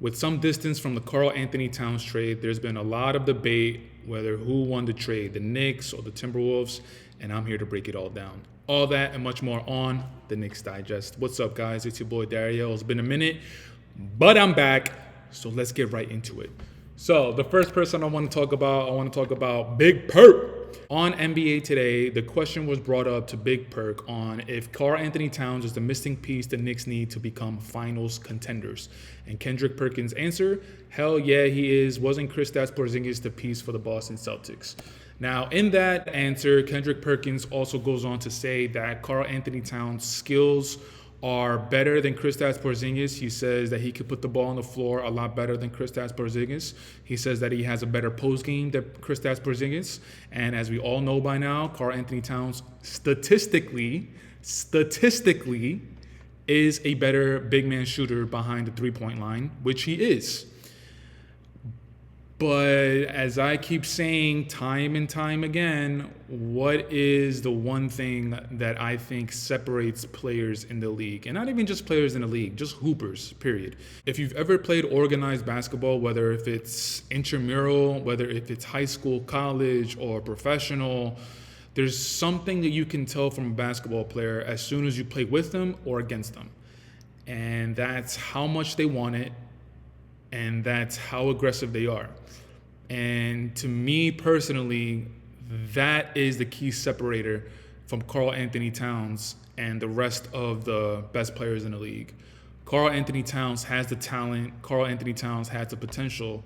With some distance from the Karl Anthony Towns trade, there's been a lot of debate whether who won the trade, the Knicks or the Timberwolves, and I'm here to break it all down. All that and much more on the Knicks Digest. What's up, guys? It's your boy Dariel. It's been a minute, but I'm back, so let's get right into it. So the first person I want to talk about Big Perk. On NBA Today, the question was brought up to Big Perk on if Karl Anthony Towns is the missing piece the Knicks need to become finals contenders. And Kendrick Perkins' answer, hell yeah, he is. Wasn't Kristaps Porzingis the piece for the Boston Celtics? Now, in that answer, Kendrick Perkins also goes on to say that Karl Anthony Towns' skills are better than Kristaps Porzingis. He says that he could put the ball on the floor a lot better than Kristaps Porzingis. He says that he has a better post game than Kristaps Porzingis. And as we all know by now, Karl Anthony Towns statistically is a better big man shooter behind the three-point line, which he is. But as I keep saying time and time again, what is the one thing that I think separates players in the league? And not even just players in the league, just hoopers, period. If you've ever played organized basketball, whether if it's intramural, whether if it's high school, college, or professional, there's something that you can tell from a basketball player as soon as you play with them or against them. And that's how much they want it, and that's how aggressive they are. And to me personally, that is the key separator from Karl Anthony Towns and the rest of the best players in the league. Karl Anthony Towns has the talent. Karl Anthony Towns has the potential.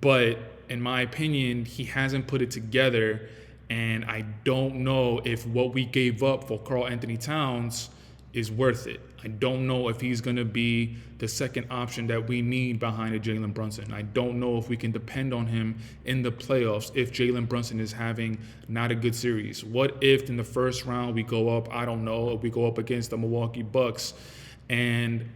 But in my opinion, he hasn't put it together. And I don't know if what we gave up for Karl Anthony Towns is worth it. I don't know if he's going to be the second option that we need behind a Jalen Brunson. I don't know if we can depend on him in the playoffs if Jalen Brunson is having not a good series. What if in the first round we go up, I don't know, if we go up against the Milwaukee Bucks and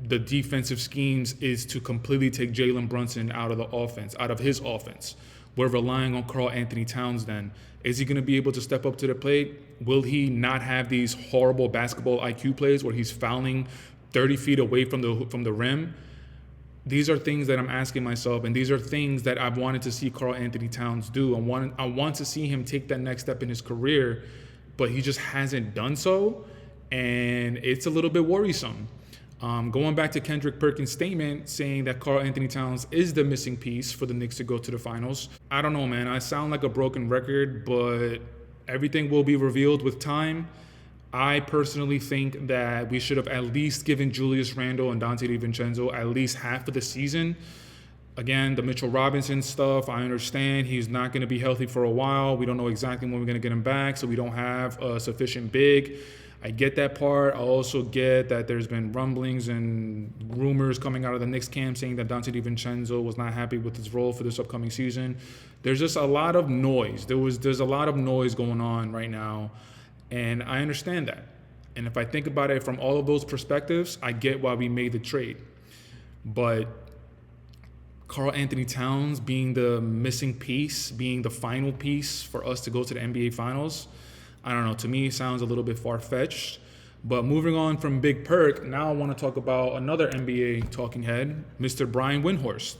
the defensive schemes is to completely take Jalen Brunson out of the offense, out of his offense. We're relying on Karl Anthony Towns then. Is he going to be able to step up to the plate? Will he not have these horrible basketball IQ plays where he's fouling 30 feet away from the rim? These are things that I'm asking myself, and these are things that I've wanted to see Karl Anthony Towns do. I want to see him take that next step in his career, but he just hasn't done so, and it's a little bit worrisome. Going back to Kendrick Perkins' statement saying that Karl Anthony Towns is the missing piece for the Knicks to go to the finals. I don't know, man. I sound like a broken record, but everything will be revealed with time. I personally think that we should have at least given Julius Randle and Donte DiVincenzo at least half of the season. Again, the Mitchell Robinson stuff, I understand he's not going to be healthy for a while. We don't know exactly when we're going to get him back, so we don't have a sufficient big. I get that part. I also get that there's been rumblings and rumors coming out of the Knicks camp saying that Donte DiVincenzo was not happy with his role for this upcoming season. There's just a lot of noise. There's a lot of noise going on right now, and I understand that. And if I think about it from all of those perspectives, I get why we made the trade. But Karl Anthony Towns being the missing piece, being the final piece for us to go to the NBA Finals, I don't know, to me it sounds a little bit far-fetched. But moving on from Big Perk, now I want to talk about another NBA talking head, Mr. Brian Windhorst.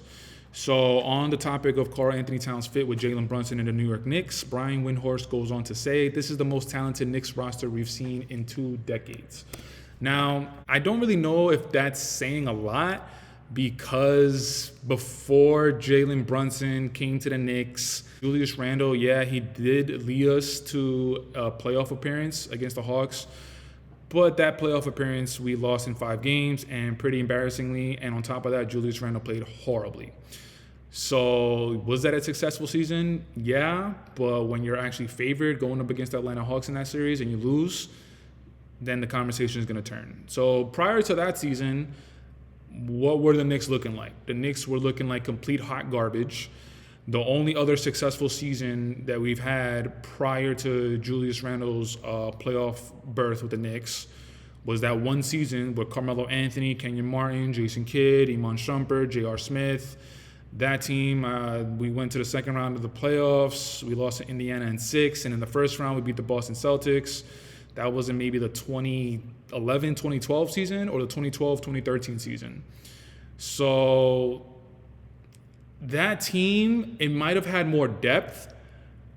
So on the topic of Karl Anthony Towns' fit with Jalen Brunson and the New York Knicks, Brian Windhorst goes on to say, this is the most talented Knicks roster we've seen in 2 decades. Now, I don't really know if that's saying a lot because before Jalen Brunson came to the Knicks, Julius Randle, yeah, he did lead us to a playoff appearance against the Hawks. But that playoff appearance, we lost in 5 games and pretty embarrassingly. And on top of that, Julius Randle played horribly. So was that a successful season? Yeah, but when you're actually favored going up against the Atlanta Hawks in that series and you lose, then the conversation is going to turn. So prior to that season, what were the Knicks looking like? The Knicks were looking like complete hot garbage. The only other successful season that we've had prior to Julius Randle's playoff berth with the Knicks was that one season with Carmelo Anthony, Kenyon Martin, Jason Kidd, Iman Shumpert, J.R. Smith. That team, we went to the second round of the playoffs. We lost to Indiana in 6. And in the first round, we beat the Boston Celtics. That was in maybe the 2011-2012 season or the 2012-2013 season. So that team, it might have had more depth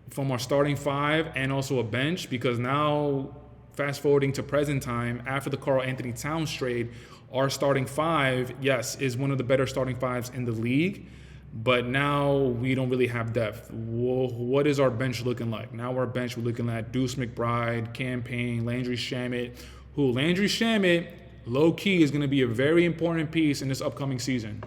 from our starting five and also a bench, because now, fast forwarding to present time, after the Karl Anthony Towns trade, our starting five, yes, is one of the better starting fives in the league, but now we don't really have depth. What is our bench looking like? Now our bench, we're looking at Deuce McBride, Cam Payne, Landry Shamet, who Landry Shamet, low-key, is going to be a very important piece in this upcoming season.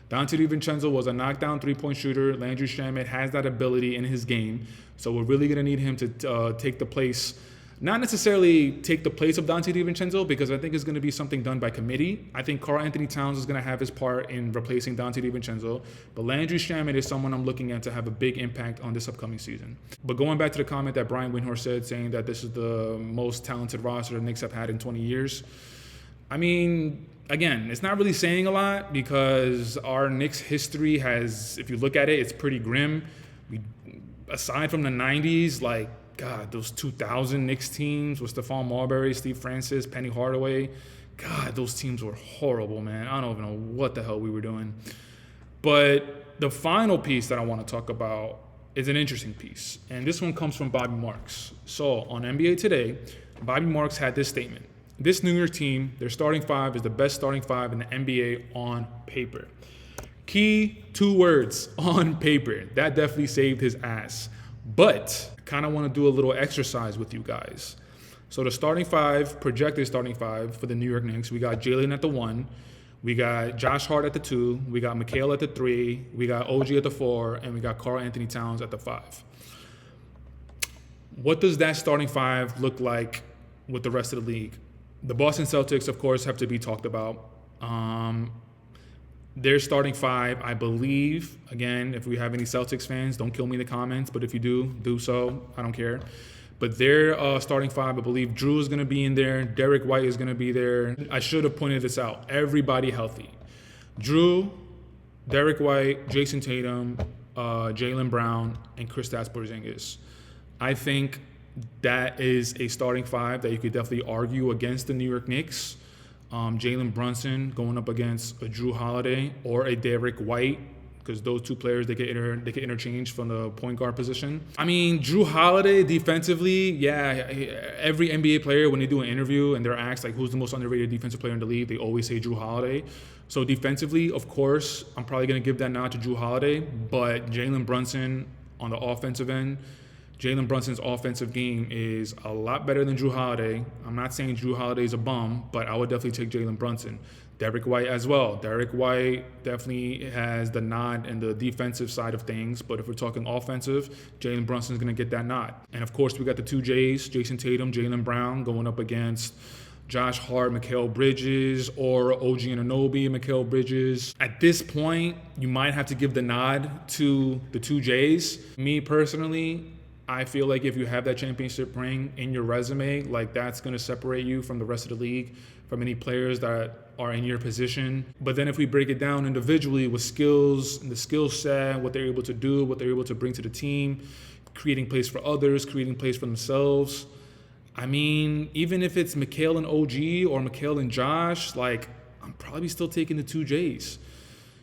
Dante DiVincenzo was a knockdown three-point shooter. Landry Shamet has that ability in his game, so we're really going to need him to take the place. Not necessarily take the place of Dante DiVincenzo, because I think it's going to be something done by committee. I think Karl Anthony Towns is going to have his part in replacing Dante DiVincenzo, but Landry Shamet is someone I'm looking at to have a big impact on this upcoming season. But going back to the comment that Brian Windhorst said, saying that this is the most talented roster the Knicks have had in 20 years, I mean, again, it's not really saying a lot, because our Knicks history has, if you look at it, it's pretty grim. Aside from the 90s, like, God, those 2000 Knicks teams with Stephon Marbury, Steve Francis, Penny Hardaway, God, those teams were horrible, man. I don't even know what the hell we were doing. But the final piece that I want to talk about is an interesting piece, and this one comes from Bobby Marks. So on NBA Today, Bobby Marks had this statement. This New York team, their starting five is the best starting five in the NBA on paper. Key 2 words, on paper. That definitely saved his ass. But I kind of want to do a little exercise with you guys. So the starting five, projected starting five for the New York Knicks, we got Jalen at the 1, we got Josh Hart at the 2, we got Mikal at the 3, we got OG at the 4, and we got Karl Anthony Towns at the 5. What does that starting five look like with the rest of the league? The Boston Celtics, of course, have to be talked about. Their starting five, I believe, again, if we have any Celtics fans, don't kill me in the comments, but if you do so. I don't care. But their starting five, I believe Drew is going to be in there. Derek White is going to be there. I should have pointed this out. Everybody healthy. Drew, Derek White, Jason Tatum, Jaylen Brown, and Kristaps Porzingis. I think that is a starting five that you could definitely argue against the New York Knicks. Jalen Brunson going up against a Drew Holiday or a Derek White, because those two players, they get interchanged from the point guard position. I mean, Drew Holiday defensively, yeah, every NBA player, when they do an interview and they're asked like who's the most underrated defensive player in the league, they always say Drew Holiday. So defensively, of course, I'm probably going to give that nod to Drew Holiday, but Jalen Brunson on the offensive end, Jalen Brunson's offensive game is a lot better than Drew Holiday. I'm not saying Drew Holiday's a bum, but I would definitely take Jalen Brunson. Derek White as well. Derek White definitely has the nod in the defensive side of things, but if we're talking offensive, Jalen Brunson's going to get that nod. And of course, we got the 2 J's, Jason Tatum, Jaylen Brown, going up against Josh Hart, Mikal Bridges, or OG Anunoby, Mikal Bridges. At this point, you might have to give the nod to the 2 J's. Me personally, I feel like if you have that championship ring in your resume, like that's going to separate you from the rest of the league, from any players that are in your position. But then if we break it down individually with skills and the skill set, what they're able to do, what they're able to bring to the team, creating plays for others, creating plays for themselves. I mean, even if it's Mikal and OG or Mikal and Josh, like I'm probably still taking the 2 J's.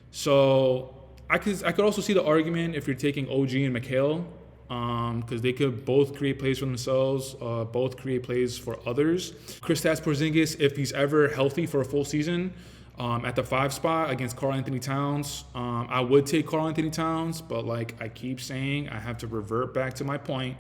So I could also see the argument if you're taking OG and Mikal, because they could both create plays for themselves, both create plays for others. Kristaps Porzingis, if he's ever healthy for a full season, at the 5 spot against Karl Anthony Towns, I would take Karl Anthony Towns, but like I keep saying, I have to revert back to my point.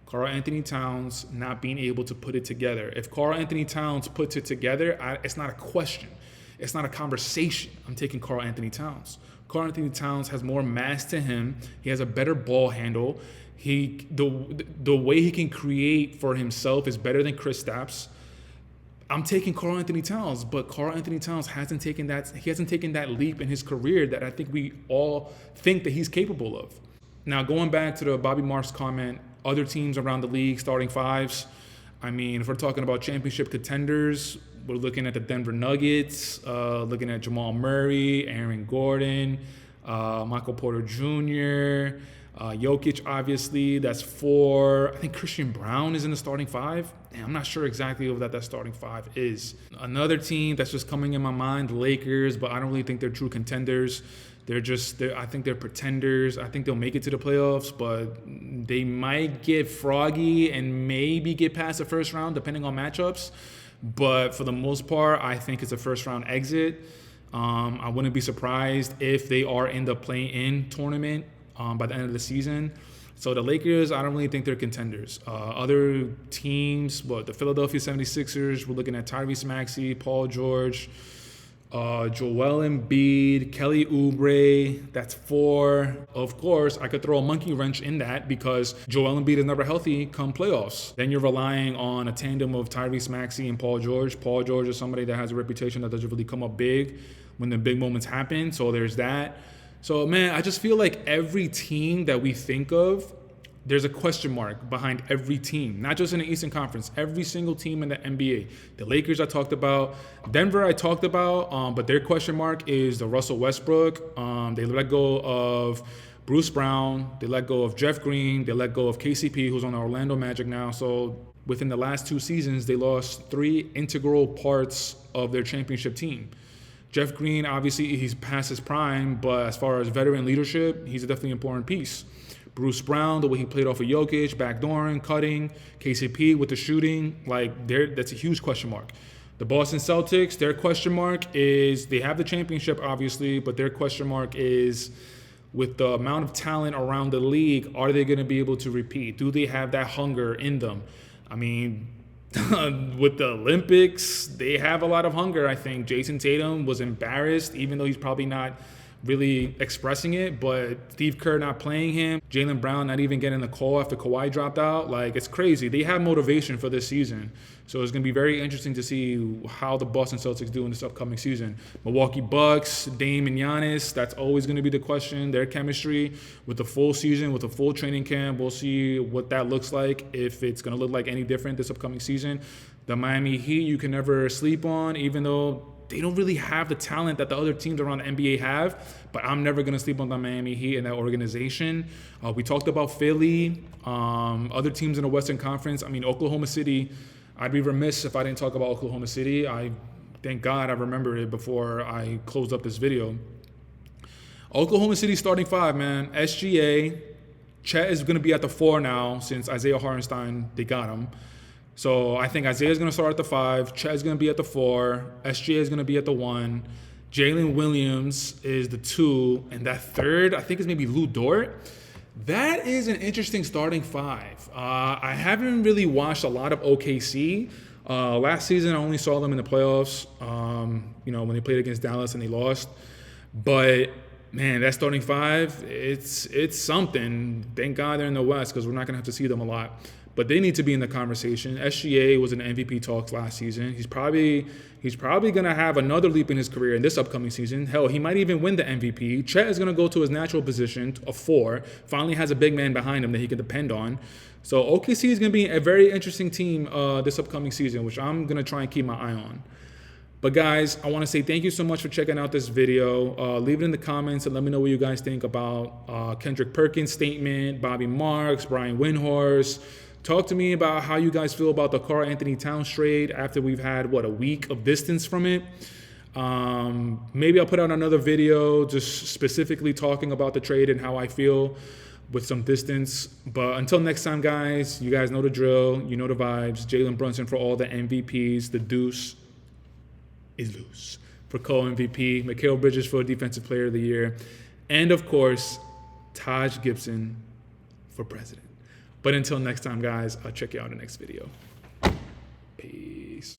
Karl Anthony Towns not being able to put it together. If Karl Anthony Towns puts it together, it's not a question. It's not a conversation. I'm taking Karl Anthony Towns. Karl Anthony Towns has more mass to him. He has a better ball handle. The way he can create for himself is better than Kristaps. I'm taking Karl Anthony Towns, but Karl Anthony Towns hasn't taken that leap in his career that I think we all think that he's capable of. Now, going back to the Bobby Marks comment, other teams around the league starting fives. I mean, if we're talking about championship contenders, we're looking at the Denver Nuggets, looking at Jamal Murray, Aaron Gordon, Michael Porter Jr., Jokic, obviously, that's 4. I think Christian Brown is in the starting 5. And I'm not sure exactly what that starting 5 is. Another team that's just coming in my mind, the Lakers, but I don't really think they're true contenders. I think they're pretenders. I think they'll make it to the playoffs, but they might get froggy and maybe get past the first round, depending on matchups. But for the most part, I think it's a first-round exit. I wouldn't be surprised if they are in the play-in tournament by the end of the season. So the Lakers, I don't really think they're contenders. Other teams, the Philadelphia 76ers, we're looking at Tyrese Maxey, Paul George, Joel Embiid, Kelly Oubre, that's 4. Of course, I could throw a monkey wrench in that because Joel Embiid is never healthy come playoffs. Then you're relying on a tandem of Tyrese Maxey and Paul George. Paul George is somebody that has a reputation that doesn't really come up big when the big moments happen, so there's that. So, man, I just feel like every team that we think of, there's a question mark behind every team, not just in the Eastern Conference, every single team in the NBA. The Lakers I talked about, Denver I talked about, but their question mark is the Russell Westbrook. They let go of Bruce Brown. They let go of Jeff Green. They let go of KCP, who's on the Orlando Magic now. So within the last 2 seasons, they lost 3 integral parts of their championship team. Jeff Green, obviously, he's past his prime, but as far as veteran leadership, he's a definitely important piece. Bruce Brown, the way he played off of Jokic, backdooring, cutting, KCP with the shooting, that's a huge question mark. The Boston Celtics, their question mark is, they have the championship, obviously, but their question mark is, with the amount of talent around the league, are they going to be able to repeat? Do they have that hunger in them? I mean, with the Olympics, they have a lot of hunger, I think. Jason Tatum was embarrassed, even though he's probably not really expressing it, but Steve Kerr not playing him, Jaylen Brown not even getting the call after Kawhi dropped out. It's crazy. They have motivation for this season. So it's going to be very interesting to see how the Boston Celtics do in this upcoming season. Milwaukee Bucks, Dame and Giannis, that's always going to be the question. Their chemistry with the full season, with the full training camp, we'll see what that looks like, if it's going to look like any different this upcoming season. The Miami Heat, you can never sleep on, even though they don't really have the talent that the other teams around the NBA have, but I'm never going to sleep on the Miami Heat and that organization. We talked about Philly, other teams in the Western Conference. I mean, Oklahoma City, I'd be remiss if I didn't talk about Oklahoma City. Thank God I remembered it before I closed up this video. Oklahoma City starting 5, man. SGA, Chet is going to be at the 4 now since Isaiah Hartenstein, they got him. So I think Isaiah's going to start at the 5. Chet is going to be at the 4. SGA is going to be at the 1. Jalen Williams is the 2. And that 3rd, I think, is maybe Lou Dort. That is an interesting starting 5. I haven't really watched a lot of OKC. Last season, I only saw them in the playoffs, when they played against Dallas and they lost. But, man, that starting 5, it's something. Thank God they're in the West because we're not going to have to see them a lot. But they need to be in the conversation. SGA was in the MVP talks last season. He's probably going to have another leap in his career in this upcoming season. Hell, he might even win the MVP. Chet is going to go to his natural position of 4. Finally has a big man behind him that he can depend on. So OKC is going to be a very interesting team this upcoming season, which I'm going to try and keep my eye on. But guys, I want to say thank you so much for checking out this video. Leave it in the comments and let me know what you guys think about Kendrick Perkins' statement, Bobby Marks, Brian Windhorst. Talk to me about how you guys feel about the Karl Anthony Towns trade after we've had, a week of distance from it. Maybe I'll put out another video just specifically talking about the trade and how I feel with some distance. But until next time, guys, you guys know the drill. You know the vibes. Jalen Brunson for all the MVPs. The deuce is loose for co-MVP. Mikal Bridges for Defensive Player of the Year. And, of course, Taj Gibson for President. But until next time, guys, I'll check you out in the next video. Peace.